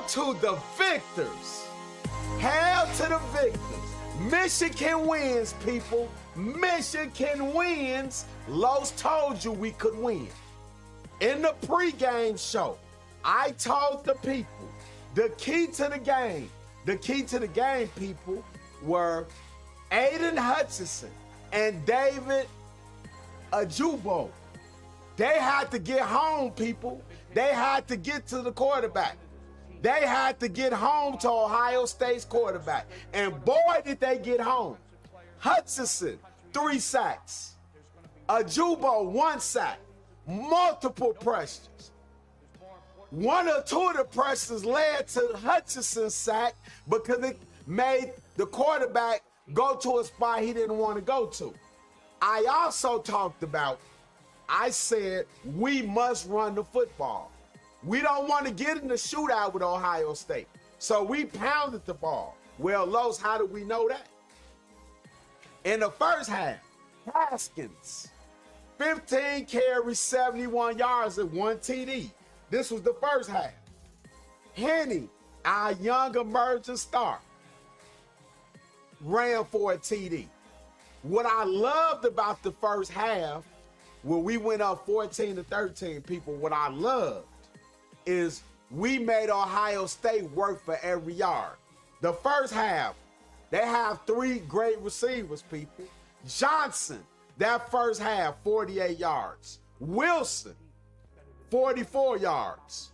to the victors. Hail to the victors. Michigan wins, people. Michigan wins. Los told you we could win. In the pregame show, I told the people the key to the game, people, were Aiden Hutchinson and David Ajubo. They had to get home, people. They had to get to the quarterback. They had to get home to Ohio State's quarterback. And boy, did they get home. Hutchinson, 3 sacks. Ajubo, 1 sack. Multiple pressures. 1 or 2 of the pressures led to Hutchinson's sack because it made the quarterback go to a spot he didn't want to go to. I also talked about, I said, we must run the football. We don't want to get in the shootout with Ohio State. So we pounded the ball. Well, Los, how do we know that? In the first half, Haskins, 15 carries, 71 yards, and 1 TD. This was the first half. Henny, our young emerging star, ran for a TD. What I loved about the first half, when we went up 14-13, people, what I loved is we made Ohio State work for every yard. The first half, they have 3 great receivers, people. Johnson, that first half, 48 yards. Wilson, 44 yards.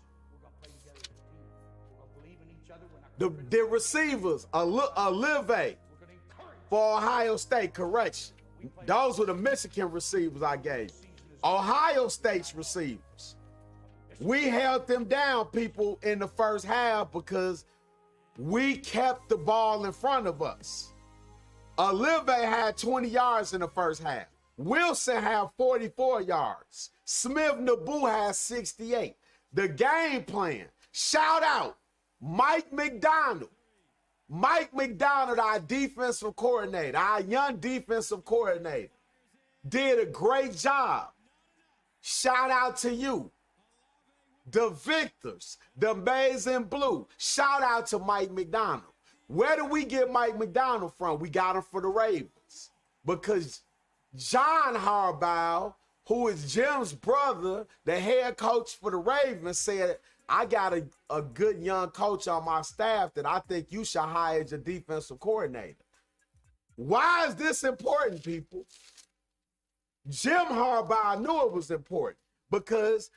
The receivers, Olive for Ohio State, correction. Those were the Michigan receivers I gave. Ohio State's receivers. We held them down, people, in the first half because we kept the ball in front of us. Olive had 20 yards in the first half. Wilson had 44 yards. Smith Naboo had 68. The game plan, shout out Mike McDonald. Mike McDonald, our defensive coordinator, our young defensive coordinator, did a great job. Shout out to you. The victors, the maize and blue. Shout out to Mike McDonald. Where did we get Mike McDonald from? We got him for the Ravens. Because John Harbaugh, who is Jim's brother, the head coach for the Ravens, said, I got a good young coach on my staff that I think you should hire as your defensive coordinator. Why is this important, people? Jim Harbaugh knew it was important because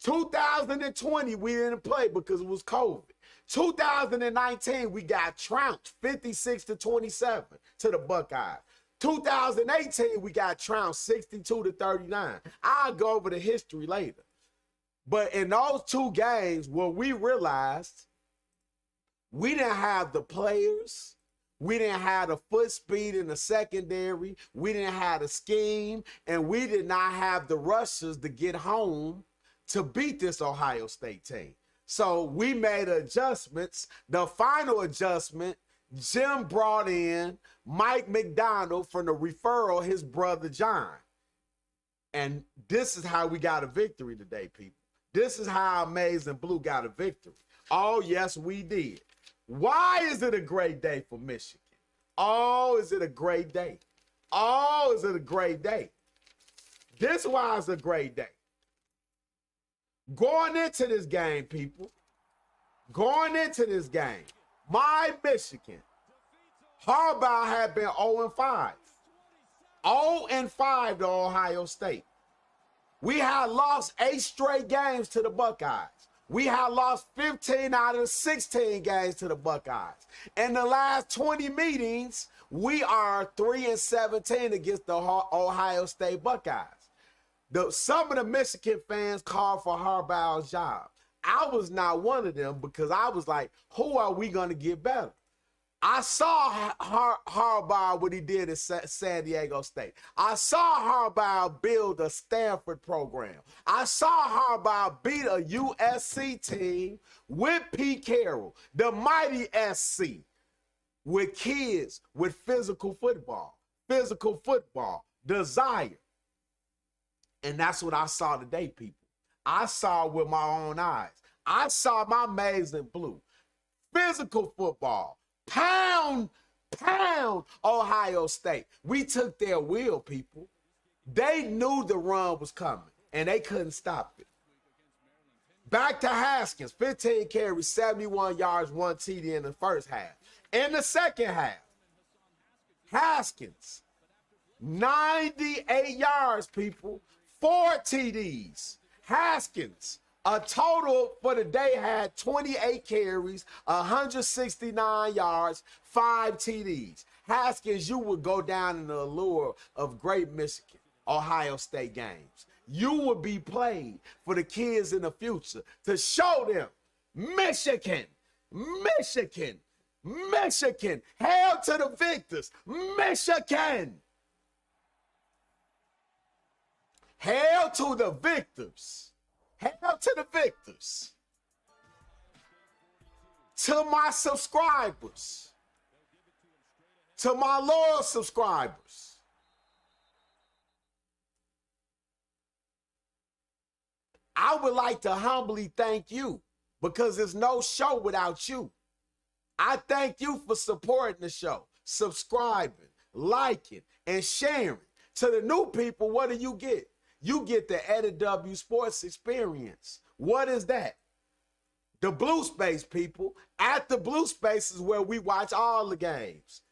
2020, we didn't play because it was COVID. 2019, we got trounced 56-27 to the Buckeyes. 2018, we got trounced 62-39. I'll go over the history later. But in those 2 games, what we realized, we didn't have the players. We didn't have the foot speed in the secondary. We didn't have the scheme. And we did not have the rushers to get home to beat this Ohio State team. So we made adjustments. The final adjustment, Jim brought in Mike McDonald from the referral, his brother John. And this is how we got a victory today, people. This is how Amazing Blue got a victory. Oh, yes, we did. Why is it a great day for Michigan? Oh, is it a great day? Oh, is it a great day? This is why it's a great day. Going into this game, people, going into this game, my Michigan, Harbaugh had been 0-5. 0-5 to Ohio State. We had lost 8 straight games to the Buckeyes. We had lost 15 out of the 16 games to the Buckeyes. In the last 20 meetings, we are 3-17 against the Ohio State Buckeyes. Some of the Michigan fans called for Harbaugh's job. I was not one of them because I was like, who are we going to get better? I saw Harbaugh, what he did at San Diego State. I saw Harbaugh build a Stanford program. I saw Harbaugh beat a USC team with Pete Carroll, the mighty SC, with kids with physical football, desire. And that's what I saw today, people. I saw with my own eyes. I saw my maize and blue. Physical football. Pound, Ohio State. We took their will, people. They knew the run was coming, and they couldn't stop it. Back to Haskins, 15 carries, 71 yards, 1 TD in the first half. In the second half, Haskins, 98 yards, people, 4 TDs. Haskins, a total for the day, had 28 carries, 169 yards, 5 TDs. Haskins, you would go down in the allure of Great Michigan, Ohio State games. You would be played for the kids in the future to show them Michigan, Michigan, Michigan. Hail to the victors, Michigan. Hail to the victors. Hail to the victors. To my subscribers, to my loyal subscribers, I would like to humbly thank you, because there's no show without you. I thank you for supporting the show, subscribing, liking, and sharing. To the new people, what do you get? You get the Eddie W Sports Experience. What is that? The Blue Space, people. At the Blue Space is where we watch all the games.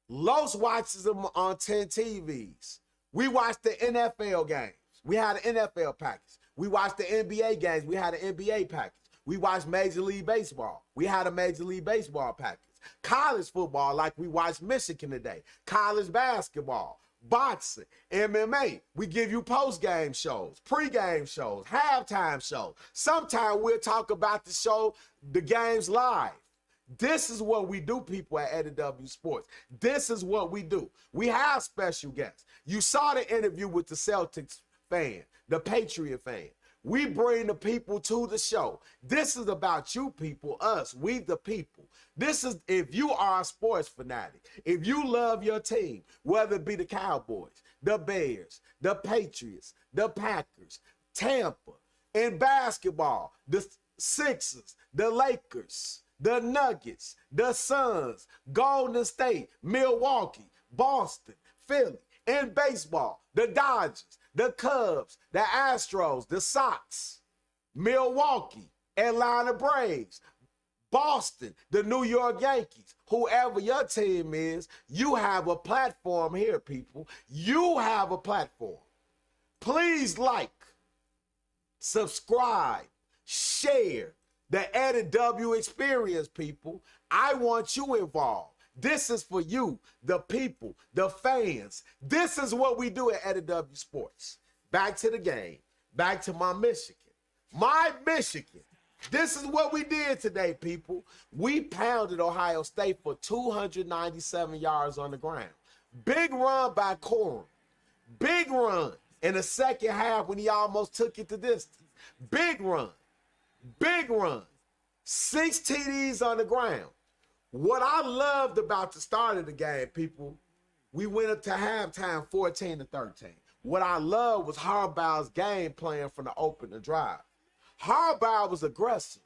Los watches them on 10 TVs. We watch the NFL games. We had an NFL package. We watched the NBA games. We had an NBA package. We watched Major League Baseball. We had a Major League Baseball package. College football, like we watched Michigan today. College basketball, boxing, MMA. We give you post-game shows, pre-game shows, halftime shows. Sometimes we'll talk about the games live. This is what we do, people, at Eddie W Sports. This is what we do. We have special guests. You saw the interview with the Celtics fan, the Patriot fan. We bring the people to the show. This is about you people, us, we the people. This is, if you are a sports fanatic, if you love your team, whether it be the Cowboys, the Bears, the Patriots, the Packers, Tampa, in basketball, the Sixers, the Lakers, the Nuggets, the Suns, Golden State, Milwaukee, Boston, Philly, in baseball, the Dodgers, the Cubs, the Astros, the Sox, Milwaukee, Atlanta Braves, Boston, the New York Yankees, whoever your team is, you have a platform here, people. You have a platform. Please like, subscribe, share the Eddie W Experience, people. I want you involved. This is for you, the people, the fans. This is what we do at Eddie W Sports. Back to the game. Back to my Michigan. My Michigan. This is what we did today, people. We pounded Ohio State for 297 yards on the ground. Big run by Corum. Big run in the second half when he almost took it to distance. Big run. Big run. 6 TDs on the ground. What I loved about the start of the game, people, we went up to halftime 14-13. What I loved was Harbaugh's game plan from the opening drive. Harbaugh was aggressive,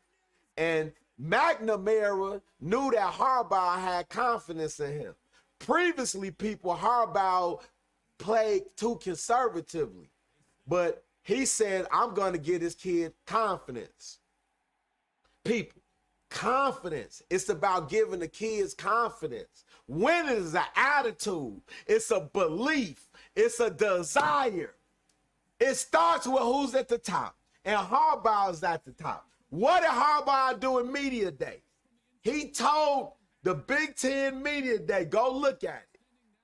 and McNamara knew that Harbaugh had confidence in him. Previously, people, Harbaugh played too conservatively, but he said, I'm going to give this kid confidence. People, confidence. It's about giving the kids confidence. Winning is an attitude. It's a belief. It's a desire. It starts with who's at the top, and Harbaugh is at the top. What did Harbaugh do in Media Day? He told the Big Ten Media Day, go look at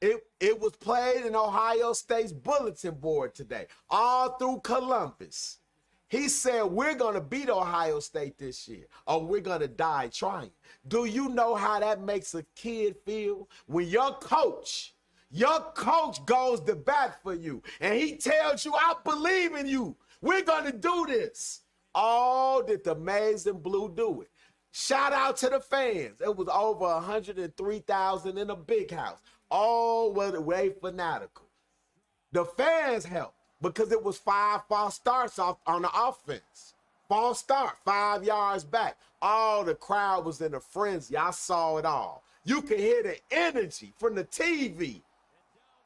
it. It was played in Ohio State's bulletin board today, all through Columbus. He said, we're going to beat Ohio State this year, or we're going to die trying. Do you know how that makes a kid feel? When your coach goes to bat for you, and he tells you, I believe in you. We're going to do this. Oh, did the Maize and Blue do it. Shout out to the fans. It was over 103,000 in a big house. Oh, were they fanatical. The fans helped, because it was 5 false starts off on the offense. False start, 5 yards back. All the crowd was in a frenzy. I saw it all. You can hear the energy from the TV.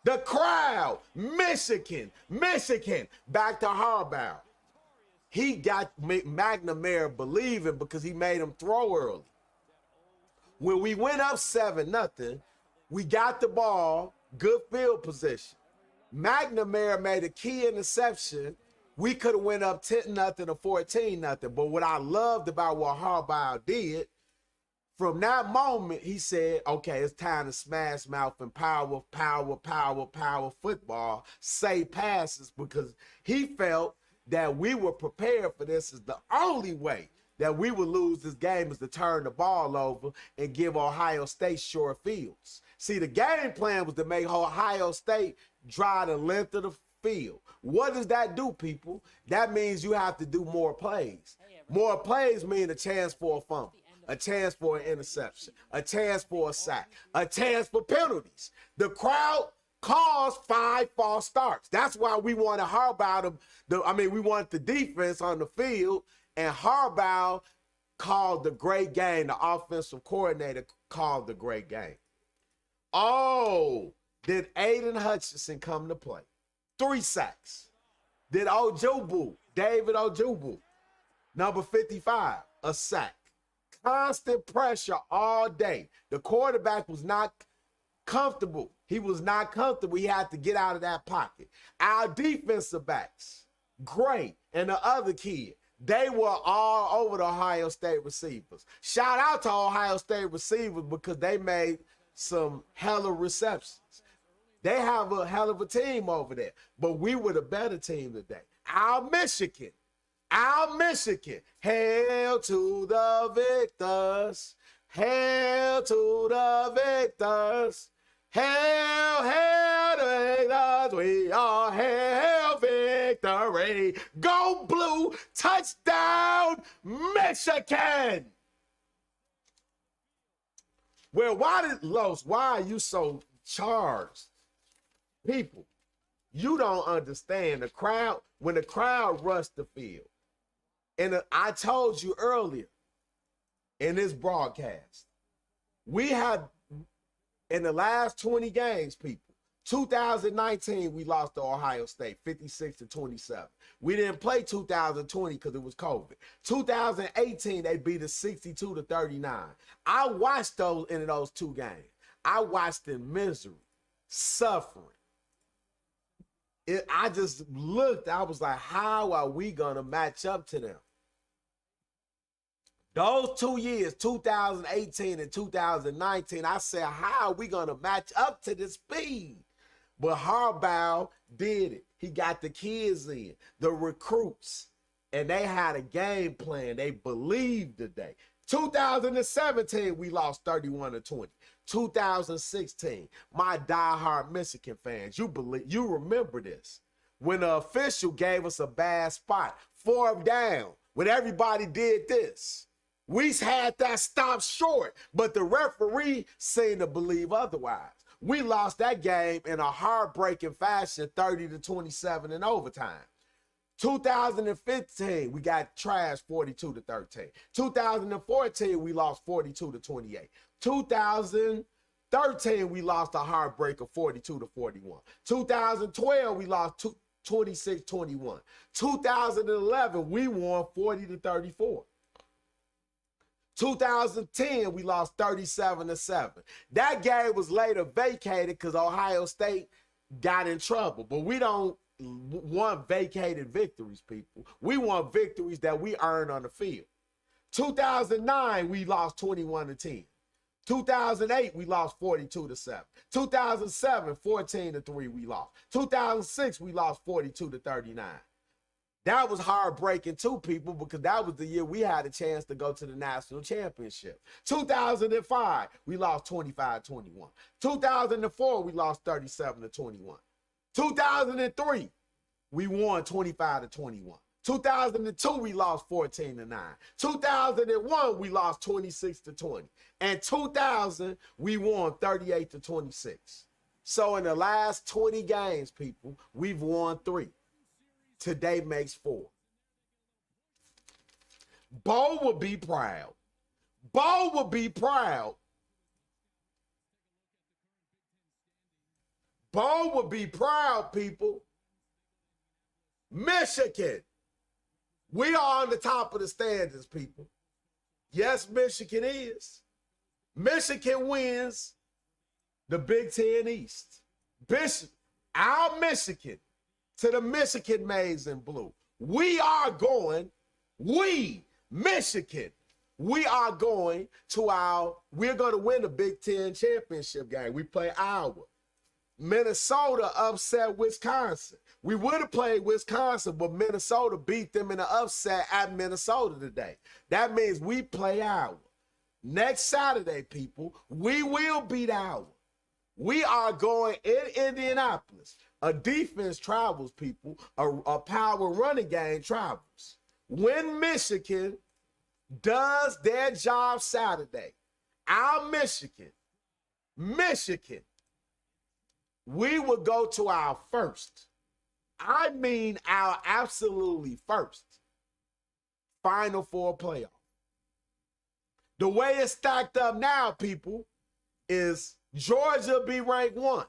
The crowd, Michigan, back to Harbaugh. He got McNamara believing because he made him throw early. When we went up 7-0, we got the ball, good field position. McNamara made a key interception. We could have went up 10-0 or 14-0. But what I loved about what Harbaugh did, from that moment, he said, okay, it's time to smash mouth and power football, say passes, because he felt that we were prepared for this. Is the only way that we would lose this game is to turn the ball over and give Ohio State short fields. See, the game plan was to make Ohio State drive the length of the field. What does that do, people? That means you have to do more plays. More plays mean a chance for a fumble, a chance for an interception, a chance for a sack, a chance for penalties. The crowd caused 5 false starts. That's why we wanted Harbaugh we wanted the defense on the field, and Harbaugh called the great game. The offensive coordinator called the great game. Oh, did Aiden Hutchinson come to play? 3 sacks. Did David Ojukwu, number 55, a sack. Constant pressure all day. The quarterback was not comfortable. He was not comfortable. He had to get out of that pocket. Our defensive backs, great. And the other kid, they were all over the Ohio State receivers. Shout out to Ohio State receivers because they made some hella receptions. They have a hell of a team over there, but we were the better team today. Our Michigan, hail to the victors, hail to the victors, hail, hail the victors, we are hail victory, go blue, touchdown, Michigan. Well, why are you so charged? People, you don't understand the crowd. When the crowd rushed the field, and I told you earlier in this broadcast, we had in the last 20 games, people, 2019, we lost to Ohio State 56-27. We didn't play 2020 because it was COVID. 2018, they beat us 62-39. I watched those 2 games. I watched in misery, suffering. I just looked, I was like, how are we going to match up to them? Those 2 years, 2018 and 2019, I said, how are we going to match up to this speed? But Harbaugh did it. He got the kids in, the recruits, and they had a game plan. They believed today. 2017, we lost 31-20. 2016, my diehard Michigan fans, you remember this. When the official gave us a bad spot, 4th down, when everybody did this. We had that stop short, but the referee seemed to believe otherwise. We lost that game in a heartbreaking fashion, 30-27 in overtime. 2015, we got trashed 42-13. 2014, we lost 42-28. 2013, we lost a heartbreaker 42-41. 2012, we lost 26-21. 2011, we won 40-34. 2010, we lost 37-7. That game was later vacated because Ohio State got in trouble. But we don't want vacated victories, people. We want victories that we earn on the field. 2009, we lost 21-10. 2008, we lost 42-7. 2007, 14-3, we lost. 2006, we lost 42-39. That was heartbreaking too, people, because that was the year we had a chance to go to the national championship. 2005, we lost 25-21. 2004, we lost 37-21. 2003, we won 25-21. 2002, we lost 14-9. 2001, we lost 26-20. And 2000, we won 38-26. So in the last 20 games, people, we've won 3. Today makes 4. Bo will be proud. Bo will be proud. Bo will be proud, people. Michigan. We are on the top of the standings, people. Yes, Michigan is. Michigan wins the Big Ten East. Our Michigan to the Michigan Maize and Blue. We, Michigan, we are going to we're going to win the Big Ten championship game. We play Iowa. Minnesota upset Wisconsin. We would have played Wisconsin, but Minnesota beat them in an upset at Minnesota today. That means we play Iowa. Next Saturday, people, we will beat Iowa. We are going in Indianapolis. A defense travels, people. A power running game travels. When Michigan does their job Saturday, our Michigan, we will go to our first. I mean our absolutely first Final Four playoff. The way it's stacked up now, people, is Georgia be ranked 1.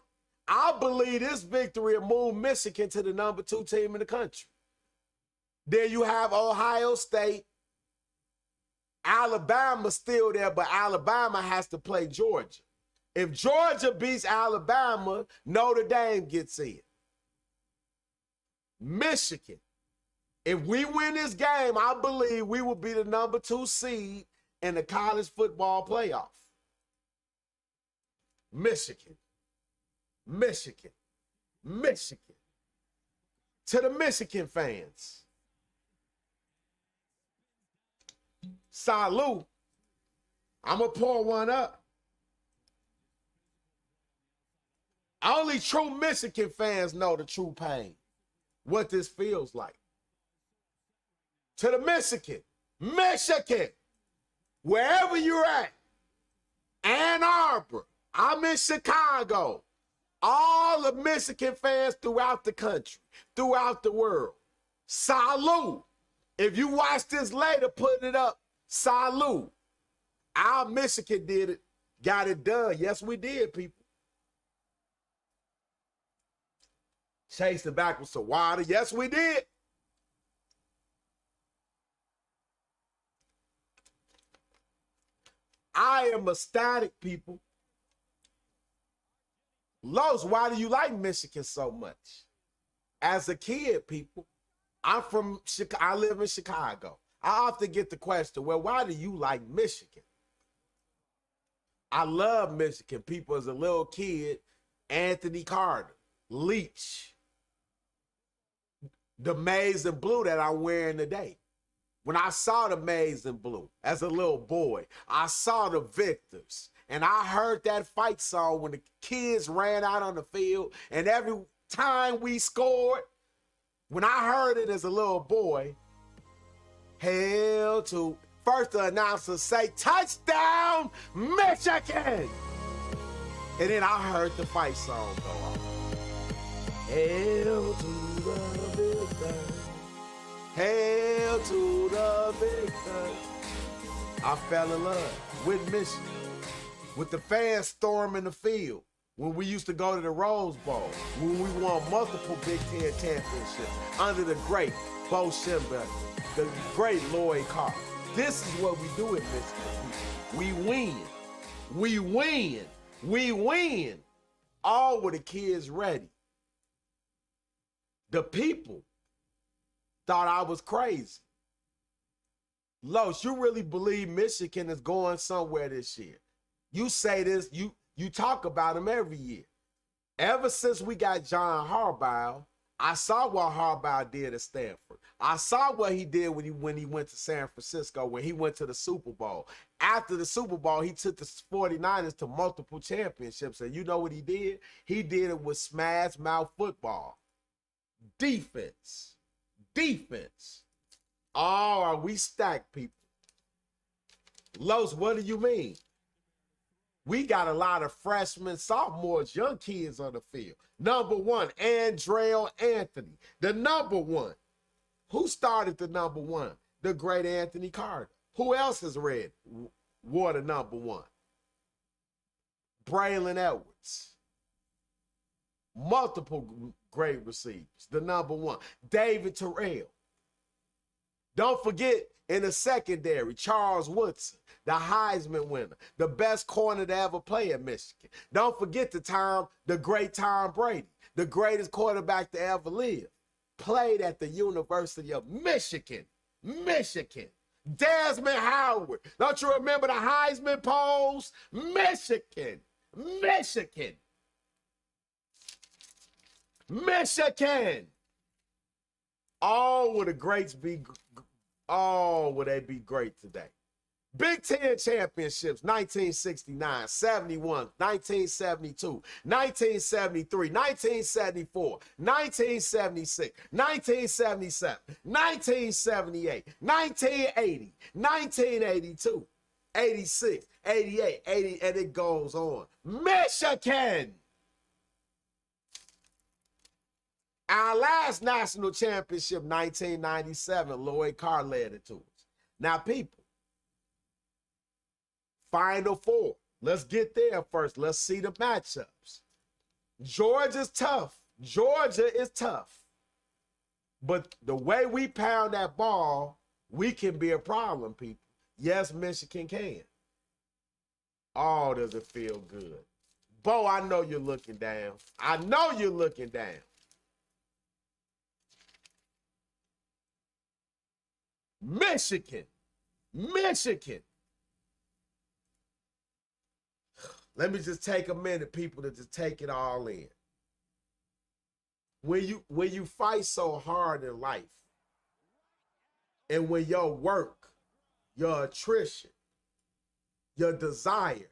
I believe this victory will move Michigan to the number 2 team in the country. Then you have Ohio State. Alabama's still there, but Alabama has to play Georgia. If Georgia beats Alabama, Notre Dame gets in. Michigan. If we win this game, I believe we will be the number 2 seed in the college football playoff. Michigan. To the Michigan fans. Salute. I'm going to pour one up. Only true Michigan fans know the true pain, what this feels like. To the Michigan, wherever you're at, Ann Arbor, I'm in Chicago, all the Michigan fans throughout the country, throughout the world, salute. If you watch this later, put it up, salute. Our Michigan did it, got it done. Yes, we did, people. Chased it back with some water. Yes, we did. I am ecstatic, people. Los, why do you like Michigan so much? As a kid, people, I'm from Chicago. I live in Chicago. I often get the question, well, why do you like Michigan? I love Michigan. People, as a little kid, Anthony Carter, Leach, the maize and blue that I'm wearing today. When I saw the maize and blue as a little boy, I saw the victors. And I heard that fight song when the kids ran out on the field. And every time we scored, when I heard it as a little boy, hail to, first the announcer say, touchdown, Michigan! And then I heard the fight song go on. Hail to the victor. Hail to the victor. I fell in love with Michigan. With the fans storming the field. When we used to go to the Rose Bowl. When we won multiple Big Ten championships. Under the great Bo Schembechler. The great Lloyd Carr. This is what we do in Michigan. We win. We win. We win. All with the kids ready. The people thought I was crazy. Los, you really believe Michigan is going somewhere this year? You say this, you talk about them every year. Ever since we got John Harbaugh, I saw what Harbaugh did at Stanford. I saw what he did when he went to San Francisco, when he went to the Super Bowl. After the Super Bowl, he took the 49ers to multiple championships. And you know what he did? He did it with smash mouth football. Defense. Oh, are we stacked, people? Los, what do you mean? We got a lot of freshmen, sophomores, young kids on the field. Number 1, Andrell Anthony, the number 1. Who started the number 1? the great Anthony Carter. Who else has wore the number 1? Braylon Edwards. Multiple great receivers. The number 1. David Terrell. Don't forget, in the secondary, Charles Woodson, the Heisman winner, the best corner to ever play at Michigan. Don't forget the great Tom Brady, the greatest quarterback to ever live, played at the University of Michigan. Michigan. Desmond Howard. Don't you remember the Heisman polls? Michigan. Michigan. Michigan. Oh, would the greats be? Oh, would they be great today? Big Ten championships, 1969, 71, 1972, 1973, 1974, 1976, 1977, 1978, 1980, 1982, 86, 88, 80, and it goes on. Michigan! Our last national championship, 1997, Lloyd Carr led it to us. Now, people, Final Four. Let's get there first. Let's see the matchups. Georgia's tough. Georgia is tough. But the way we pound that ball, we can be a problem, people. Yes, Michigan can. Oh, does it feel good. Bo, I know you're looking down. I know you're looking down. Michigan. Michigan. Let me just take a minute, people, to just take it all in. When you fight so hard in life, and when your work, your attrition, your desire,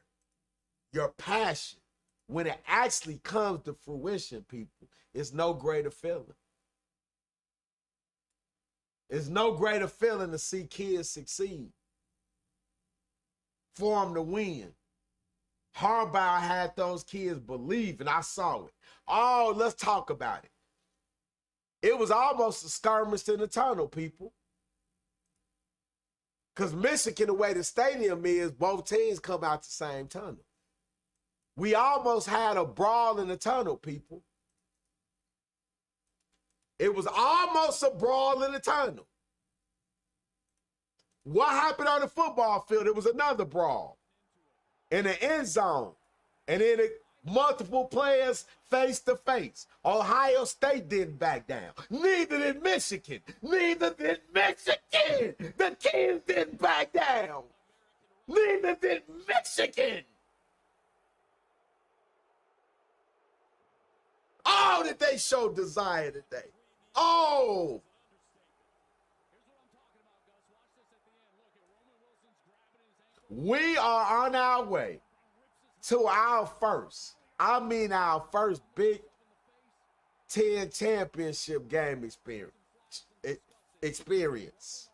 your passion, when it actually comes to fruition, people, it's no greater feeling. It's no greater feeling to see kids succeed, for them to win. Harbaugh had those kids believe, and I saw it. Oh, let's talk about it. It was almost a skirmish in the tunnel, people. Because Michigan, the way the stadium is, both teams come out the same tunnel. We almost had a brawl in the tunnel, people. It was almost a brawl in the tunnel. What happened on the football field? It was another brawl in the end zone. And then multiple players face to face. Ohio State didn't back down. Neither did Michigan. Neither did Michigan. The kids didn't back down. Neither did Michigan. Oh, did they show desire today? Oh. We are on our way to our first Big Ten championship game experience.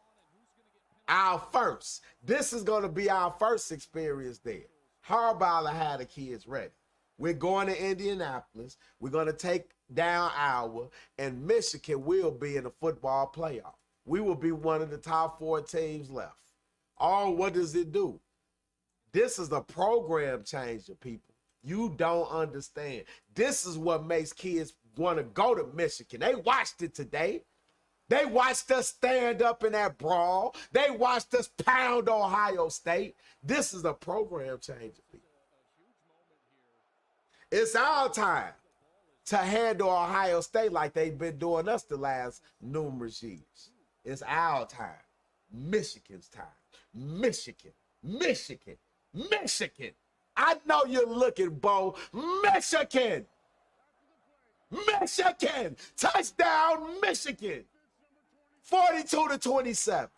Our first. This is going to be our first experience there. Harbaugh had the kids ready. We're going to Indianapolis. We're going to take down Iowa, and Michigan will be in the football playoff. We will be one of the top 4 teams left. Oh, what does it do? This is a program changer, people. You don't understand. This is what makes kids want to go to Michigan. They watched it today. They watched us stand up in that brawl. They watched us pound Ohio State. This is a program changer, people. It's our time to handle Ohio State like they've been doing us the last numerous years. It's our time. Michigan's time. Michigan. Michigan. Michigan. I know you're looking, Bo. Michigan. Michigan. Touchdown, Michigan. 42-27.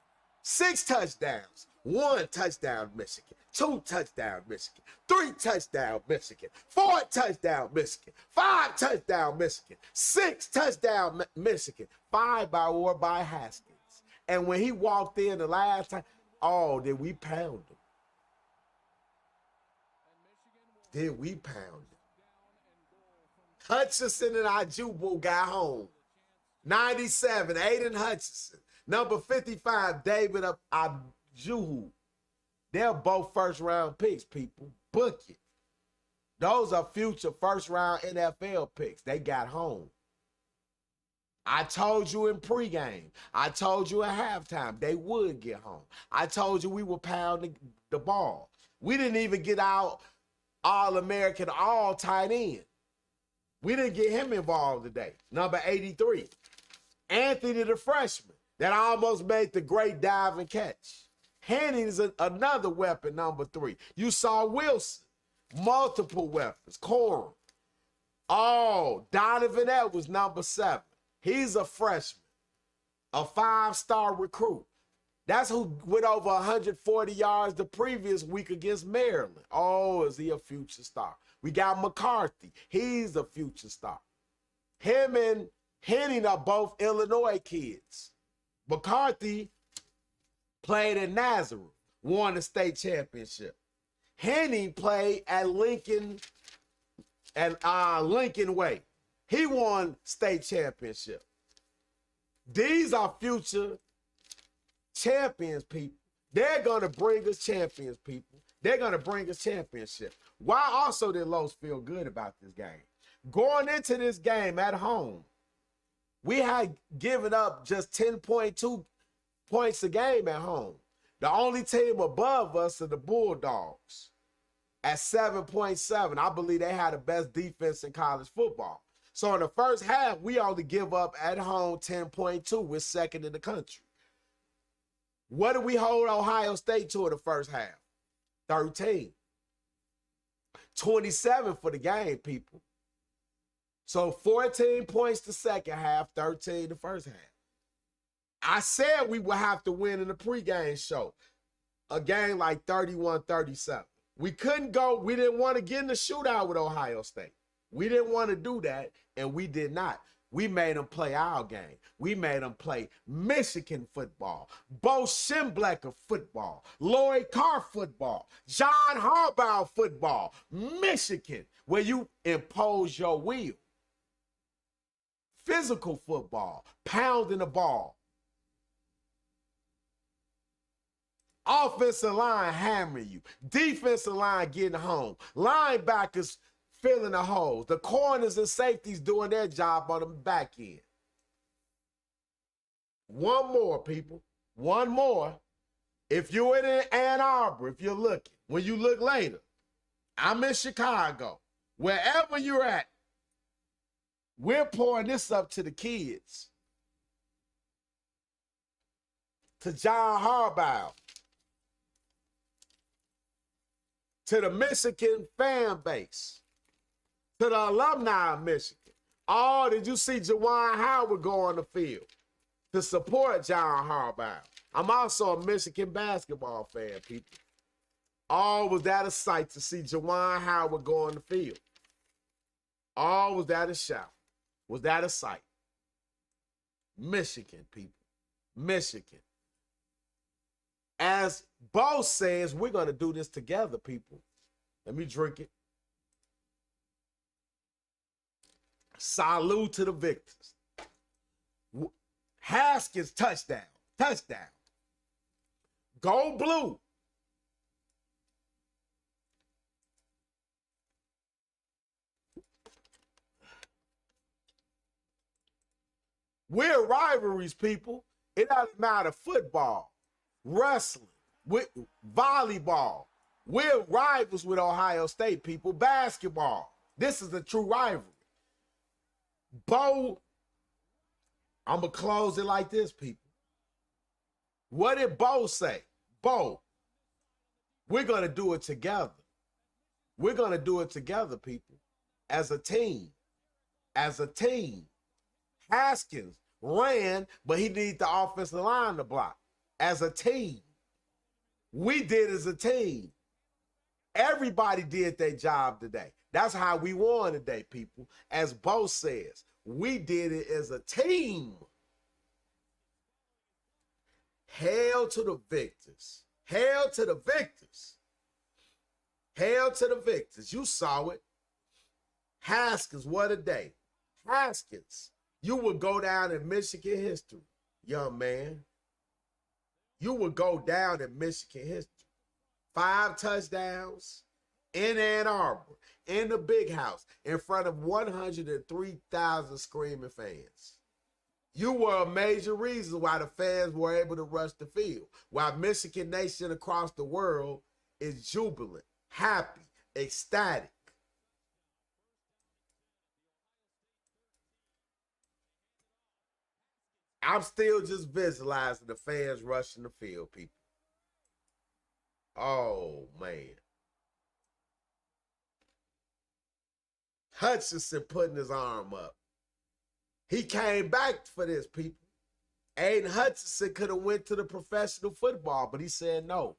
6 touchdowns. 1 touchdown, Michigan. 2 touchdown, Michigan. 3 touchdown, Michigan. 4 touchdown, Michigan. 5 touchdown, Michigan. 6 touchdown, Michigan. 5 by Haskins. And when he walked in the last time, oh, did we pound him? Did we pound him? Hutchinson and Ajubu got home. 97, Aiden Hutchinson. Number 55, David Ajuhu. They're both first-round picks, people. Book it. Those are future first-round NFL picks. They got home. I told you in pregame. I told you at halftime they would get home. I told you we were pounding the ball. We didn't even get out All-American, all tight end. We didn't get him involved today. Number 83. Anthony the freshman that almost made the great dive and catch. Henning's another weapon, number 3. You saw Wilson. Multiple weapons. Corum. Oh, Donovan Edwards, number 7. He's a freshman, a 5-star recruit. That's who went over 140 yards the previous week against Maryland. Oh, is he a future star? We got McCarthy. He's a future star. Him and Henning are both Illinois kids. McCarthy played at Nazareth, won the state championship. Henning played at Lincoln Way. He won state championship. These are future champions, people. They're going to bring us champions, people. They're going to bring us championship. Why also did Los feel good about this game? Going into this game at home, we had given up just 10.2 points a game at home. The only team above us are the Bulldogs at 7.7. I believe they had the best defense in college football. So in the first half, we only give up at home 10.2. We're second in the country. What did we hold Ohio State to in the first half? 13. 27 for the game, people. So 14 points the second half, 13 the first half. I said we would have to win in the pregame show. A game like 31-37. We couldn't go. We didn't want to get in the shootout with Ohio State. We didn't want to do that, and we did not. We made them play our game. We made them play Michigan football, Bo Schembechler football, Lloyd Carr football, John Harbaugh football, Michigan, where you impose your will. Physical football, pounding the ball. Offensive line hammering you. Defensive line getting home. Linebackers filling the holes. The corners and safeties doing their job on the back end. One more, people. One more. If you're in Ann Arbor, if you're looking, when you look later, I'm in Chicago. Wherever you're at, we're pouring this up to the kids. To John Harbaugh. To the Michigan fan base. To the alumni of Michigan. Oh, did you see Juwan Howard go on the field to support John Harbaugh? I'm also a Michigan basketball fan, people. Oh, was that a sight to see Juwan Howard go on the field? Oh, was that a shout? Was that a sight? Michigan, people. Michigan. As Bo says, we're going to do this together, people. Let me drink it. Salute to the victors. Haskins, touchdown. Touchdown. Go blue. We're rivalries, people. It doesn't matter. Football, wrestling, volleyball. We're rivals with Ohio State, people. Basketball. This is a true rivalry. Bo, I'm going to close it like this, people. What did Bo say? Bo, we're going to do it together. We're going to do it together, people. As a team. As a team. Haskins ran, but he needed the offensive line to block. As a team. We did as a team. Everybody did their job today. That's how we won today, people. As Bo says, we did it as a team. Hail to the victors. Hail to the victors. Hail to the victors. You saw it. Haskins, what a day. Haskins. You would go down in Michigan history, young man. You would go down in Michigan history. 5 touchdowns in Ann Arbor, in the big house, in front of 103,000 screaming fans. You were a major reason why the fans were able to rush the field, why Michigan Nation across the world is jubilant, happy, ecstatic. I'm still just visualizing the fans rushing the field, people. Oh, man. Hutchinson putting his arm up. He came back for this, people. Aiden Hutchinson could have went to the professional football, but he said no.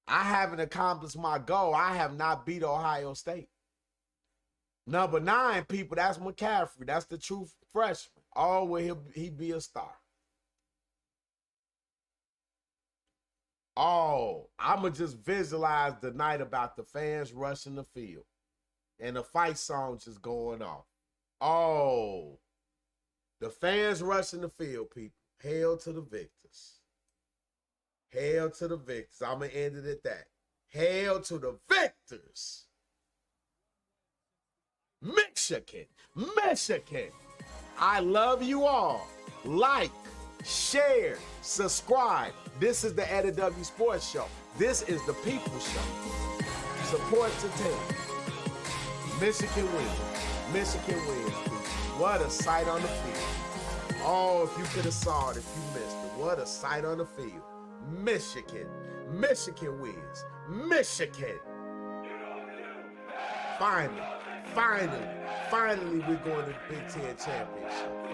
I haven't accomplished my goal. I have not beat Ohio State. Number 9, people, that's McCaffrey. That's the true freshman. Oh, will he be a star? Oh, I'ma just visualize the night about the fans rushing the field and the fight song just going off. Oh, the fans rushing the field, people. Hail to the victors. Hail to the victors. I'm going to end it at that. Hail to the victors. Michigan. Michigan. I love you all. Like, share, subscribe. This is the Eddie W Sports Show. This is the People Show. Support the team. Michigan wins. Michigan wins. What a sight on the field. Oh, if you could have saw it, if you missed it. What a sight on the field. Michigan. Michigan wins. Michigan. Finally, we're going to the Big Ten Championship.